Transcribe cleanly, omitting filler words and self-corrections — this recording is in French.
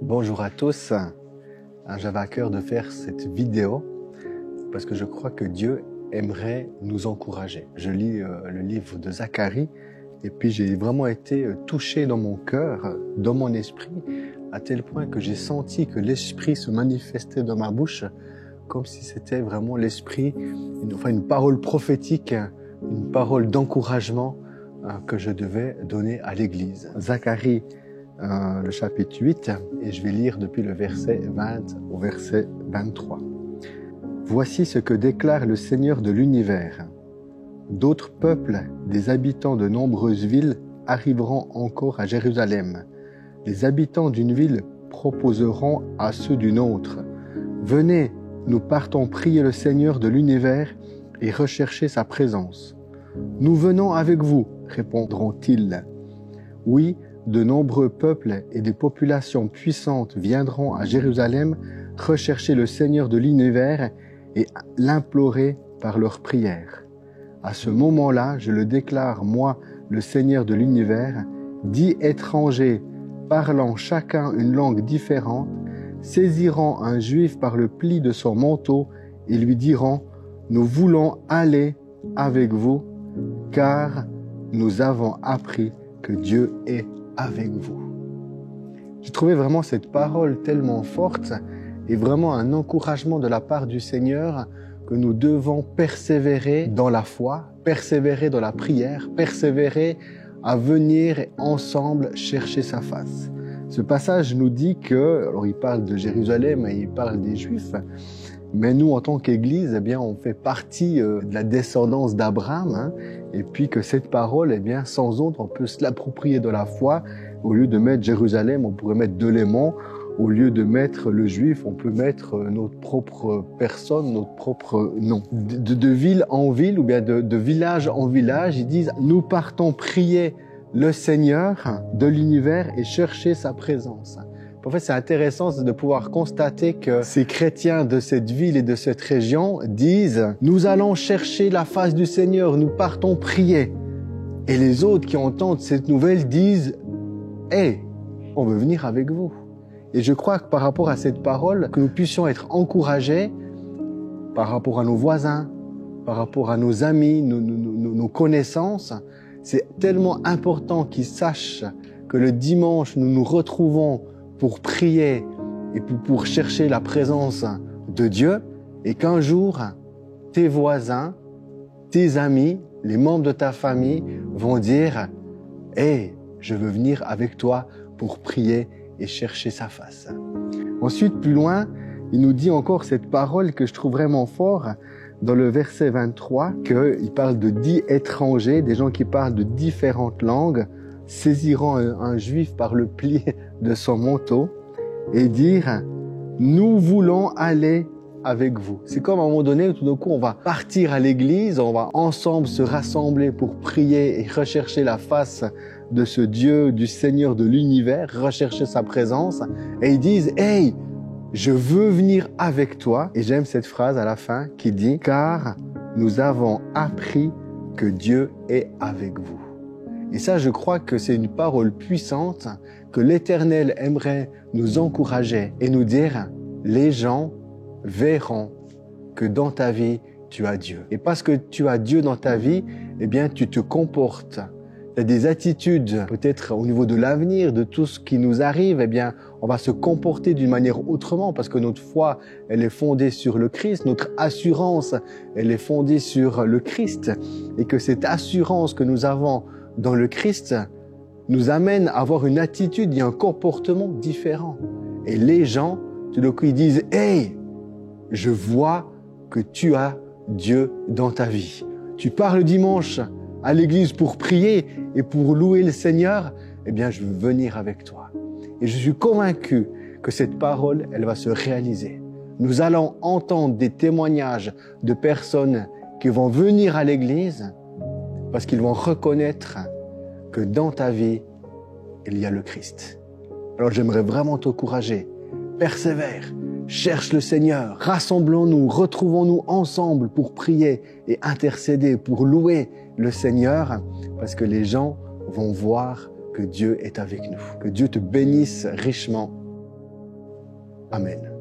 Bonjour à tous. J'avais à cœur de faire cette vidéo parce que je crois que Dieu aimerait nous encourager. Je lis le livre de Zacharie et puis j'ai vraiment été touché dans mon cœur, dans mon esprit, à tel point que j'ai senti que l'esprit se manifestait dans ma bouche comme si c'était vraiment l'esprit, une parole prophétique, une parole d'encouragement que je devais donner à l'Église. Zacharie, le chapitre 8, et je vais lire depuis le verset 20 au verset 23. Voici ce que déclare le Seigneur de l'univers. D'autres peuples, des habitants de nombreuses villes, arriveront encore à Jérusalem. Les habitants d'une ville proposeront à ceux d'une autre. Venez, nous partons prier le Seigneur de l'univers et rechercher sa présence. Nous venons avec vous, répondront-ils. Oui, de nombreux peuples et des populations puissantes viendront à Jérusalem rechercher le Seigneur de l'univers et l'implorer par leurs prières. À ce moment-là, je le déclare, moi, le Seigneur de l'univers, 10 étrangers parlant chacun une langue différente, saisiront un juif par le pli de son manteau et lui diront « Nous voulons aller avec vous, car nous avons appris que Dieu est avec vous. » J'ai trouvé vraiment cette parole tellement forte et vraiment un encouragement de la part du Seigneur que nous devons persévérer dans la foi, persévérer dans la prière, persévérer à venir ensemble chercher sa face. Ce passage nous dit que, alors il parle de Jérusalem et il parle des Juifs, mais nous, en tant qu'Église, eh bien, on fait partie de la descendance d'Abraham, et puis que cette parole, eh bien, sans autre, on peut se l'approprier de la foi. Au lieu de mettre Jérusalem, on pourrait mettre Delémont. Au lieu de mettre le Juif, on peut mettre notre propre personne, notre propre nom. De ville en ville, ou bien de village en village, ils disent « Nous partons prier le Seigneur de l'univers et chercher sa présence ». En fait, c'est intéressant de pouvoir constater que ces chrétiens de cette ville et de cette région disent « Nous allons chercher la face du Seigneur, nous partons prier ». Et les autres qui entendent cette nouvelle disent « Hey, on veut venir avec vous ». Et je crois que par rapport à cette parole, que nous puissions être encouragés par rapport à nos voisins, par rapport à nos amis, nos connaissances. C'est tellement important qu'ils sachent que le dimanche, nous nous retrouvons pour prier et pour chercher la présence de Dieu, et qu'un jour, tes voisins, tes amis, les membres de ta famille vont dire « Hey, je veux venir avec toi pour prier et chercher sa face. » Ensuite, plus loin, il nous dit encore cette parole que je trouve vraiment fort dans le verset 23, qu'il parle de 10 étrangers, des gens qui parlent de différentes langues, saisiront un juif par le pli de son manteau et dire « Nous voulons aller avec vous ». C'est comme à un moment donné, tout d'un coup, on va partir à l'église, on va ensemble se rassembler pour prier et rechercher la face de ce Dieu, du Seigneur de l'univers, rechercher sa présence. Et ils disent « Hey, je veux venir avec toi ». Et j'aime cette phrase à la fin qui dit « Car nous avons appris que Dieu est avec vous ». Et ça, je crois que c'est une parole puissante que l'Éternel aimerait nous encourager et nous dire « Les gens verront que dans ta vie, tu as Dieu. Et parce que tu as Dieu dans ta vie, eh bien, tu te comportes. Tu as des attitudes, peut-être au niveau de l'avenir, de tout ce qui nous arrive, eh bien, on va se comporter d'une manière autrement parce que notre foi, elle est fondée sur le Christ. Notre assurance, elle est fondée sur le Christ. Et que cette assurance que nous avons dans le Christ nous amène à avoir une attitude et un comportement différent. Et les gens, tout d'un coup, ils disent « Hey, je vois que tu as Dieu dans ta vie. Tu pars le dimanche à l'église pour prier et pour louer le Seigneur, eh bien, je veux venir avec toi. » Et je suis convaincu que cette parole, elle va se réaliser. Nous allons entendre des témoignages de personnes qui vont venir à l'église parce qu'ils vont reconnaître que dans ta vie, il y a le Christ. Alors j'aimerais vraiment t'encourager. Persévère, cherche le Seigneur, rassemblons-nous, retrouvons-nous ensemble pour prier et intercéder, pour louer le Seigneur, parce que les gens vont voir que Dieu est avec nous. Que Dieu te bénisse richement. Amen.